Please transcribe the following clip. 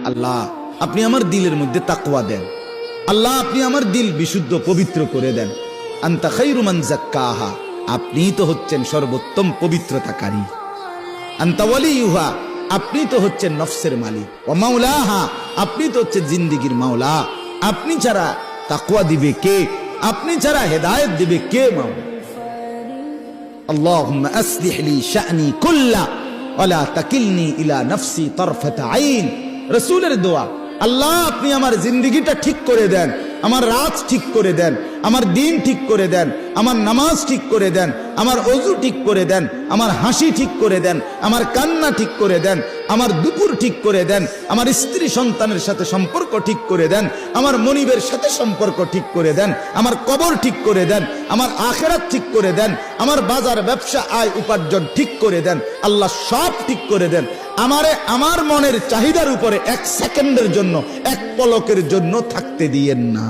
আল্লাহ আপনি আমার দিলের মধ্যে তাকওয়া দেন। আল্লাহ আপনি আমার দিল বিশুদ্ধ পবিত্র করে দেন। আনতা খায়রু মান যাক্কাহা, আপনিই তো হচ্ছেন সর্বোত্তম পবিত্রতাকারী। আনতা ওয়ালিয়ুহা, আপনি তো হচ্ছেন নফসের মালিক। ওয়া মাওলাহা, আপনি তো হচ্ছেন জিন্দেগীর মাওলা। আপনি ছাড়া তাকওয়া দিবে কে? আপনি ছাড়া হেদায়েত দিবে কে মাওলা? আল্লাহুম্মা আসলিহ লি শা'নি কুল্লা ওয়া লা তাকিলনি ইলা নাফসি তারফাতা আইন। রাসূলের দোয়া, আল্লাহ আপনি আমার জিন্দেগিটা ঠিক করে দেন, আমার রাত ঠিক করে দেন, আমার দিন ঠিক করে দেন, আমার নামাজ ঠিক করে দেন, আমার ওযু ঠিক করে দেন, আমার হাসি ঠিক করে দেন, আমার কান্না ঠিক করে দেন, আমার দুপুর ঠিক করে দেন, আমার স্ত্রী সন্তানের সাথে সম্পর্ক ঠিক করে দেন, আমার মনিবের সাথে সম্পর্ক ঠিক করে দেন, আমার কবর ঠিক করে দেন, আমার আখিরাত ঠিক করে দেন, আমার বাজার ব্যবসা আয় উপার্জন ঠিক করে দেন। আল্লাহ সব ঠিক করে দেন। আমারে আমার মনের চাহিদার উপরে এক সেকেন্ডের জন্য, এক পলকের জন্য থাকতে দিয়েন না।